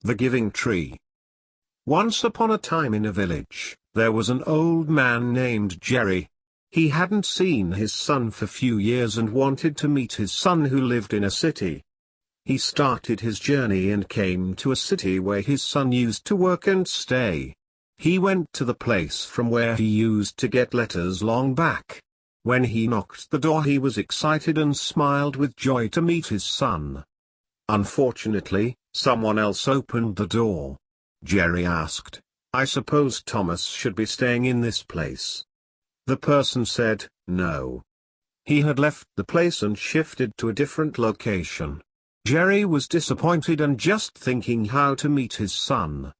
The Giving Tree. Once upon a time in a village, there was an old man named Jerry. He hadn't seen his son for few years and wanted to meet his son who lived in a city. He started his journey and came to a city where his son used to work and stay. He went to the place from where he used to get letters long back. When he knocked the door, he was excited and smiled with joy to meet his son. Unfortunately, someone else opened the door. Jerry asked, "I suppose Thomas should be staying in this place?" The person said, "No." He had left the place and shifted to a different location. Jerry was disappointed and just thinking how to meet his son.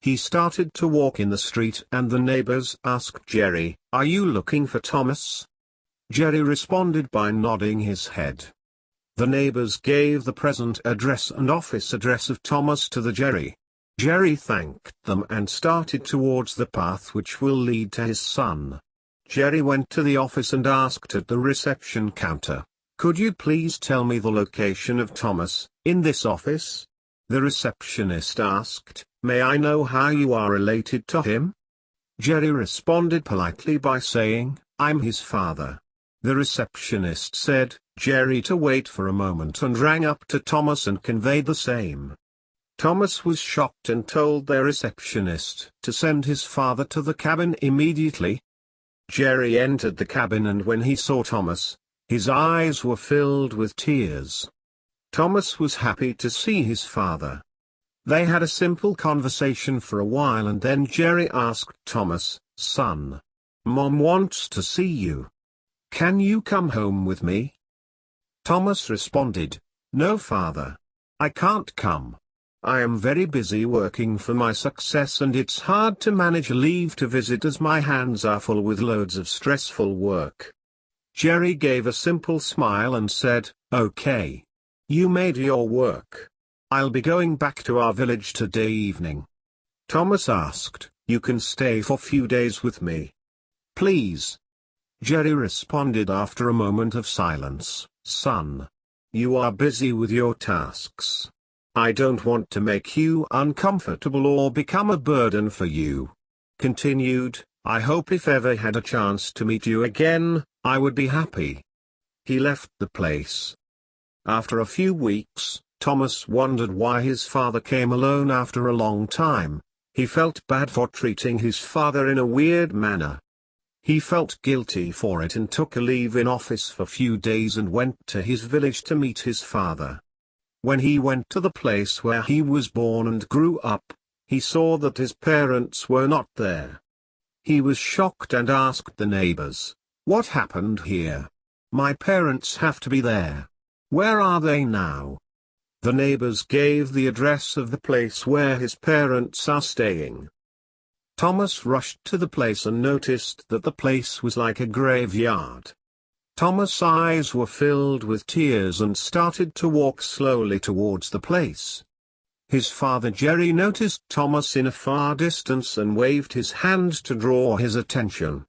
He started to walk in the street and the neighbors asked Jerry, "Are you looking for Thomas?" Jerry responded by nodding his head. The neighbors gave the present address and office address of Thomas to the Jerry. Jerry thanked them and started towards the path which will lead to his son. Jerry went to the office and asked at the reception counter, "Could you please tell me the location of Thomas, in this office?" The receptionist asked, "May I know how you are related to him?" Jerry responded politely by saying, "I'm his father." The receptionist said, Jerry to wait for a moment and rang up to Thomas and conveyed the same. Thomas was shocked and told their receptionist to send his father to the cabin immediately. Jerry entered the cabin and when he saw Thomas, his eyes were filled with tears. Thomas was happy to see his father. They had a simple conversation for a while and then Jerry asked Thomas, "Son, Mom wants to see you. Can you come home with me?" Thomas responded, "No, father. I can't come. I am very busy working for my success and it's hard to manage a leave to visit as my hands are full with loads of stressful work." Jerry gave a simple smile and said, "Okay. You made your work. I'll be going back to our village today evening." Thomas asked, "You can stay for few days with me? Please?" Jerry responded after a moment of silence, "Son. You are busy with your tasks. I don't want to make you uncomfortable or become a burden for you." Continued, "I hope if ever had a chance to meet you again, I would be happy." He left the place. After a few weeks, Thomas wondered why his father came alone after a long time. He felt bad for treating his father in a weird manner. He felt guilty for it and took a leave in office for few days and went to his village to meet his father. When he went to the place where he was born and grew up, he saw that his parents were not there. He was shocked and asked the neighbors, "What happened here? My parents have to be there. Where are they now?" The neighbors gave the address of the place where his parents are staying. Thomas rushed to the place and noticed that the place was like a graveyard. Thomas' eyes were filled with tears and started to walk slowly towards the place. His father Jerry noticed Thomas in a far distance and waved his hand to draw his attention.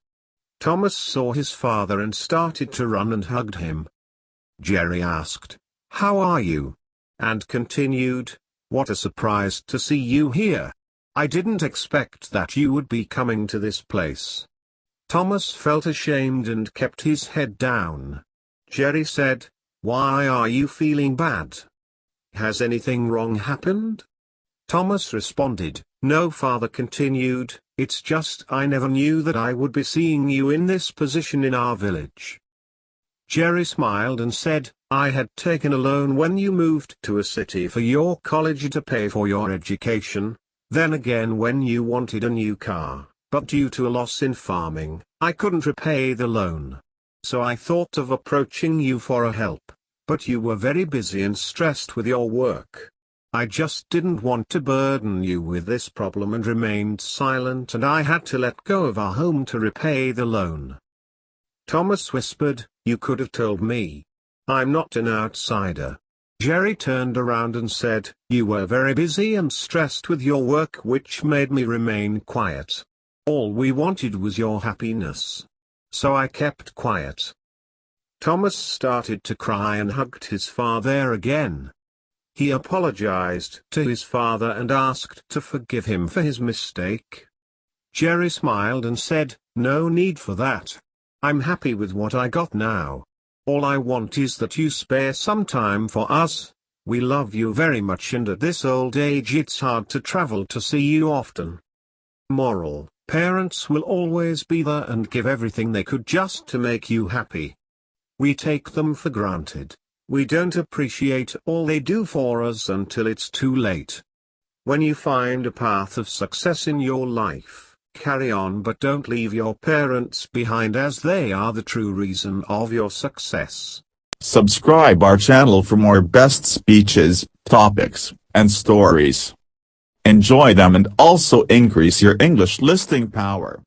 Thomas saw his father and started to run and hugged him. Jerry asked, "How are you?" and continued, "What a surprise to see you here. I didn't expect that you would be coming to this place." Thomas felt ashamed and kept his head down. Jerry said, "Why are you feeling bad? Has anything wrong happened?" Thomas responded, "No, father." Continued, "It's just I never knew that I would be seeing you in this position in our village." Jerry smiled and said, "I had taken a loan when you moved to a city for your college to pay for your education. Then again when you wanted a new car, but due to a loss in farming, I couldn't repay the loan. So I thought of approaching you for a help, but you were very busy and stressed with your work. I just didn't want to burden you with this problem and remained silent and I had to let go of our home to repay the loan." Thomas whispered, "You could have told me. I'm not an outsider." Jerry turned around and said, "You were very busy and stressed with your work which made me remain quiet. All we wanted was your happiness. So I kept quiet." Thomas started to cry and hugged his father again. He apologized to his father and asked to forgive him for his mistake. Jerry smiled and said, "No need for that. I'm happy with what I got now. All I want is that you spare some time for us. We love you very much, and at this old age it's hard to travel to see you often." Moral: parents will always be there and give everything they could just to make you happy. We take them for granted. We don't appreciate all they do for us until it's too late. When you find a path of success in your life, carry on, but don't leave your parents behind, as they are the true reason of your success. Subscribe our channel for more best speeches, topics, and stories. Enjoy them and also increase your English listening power.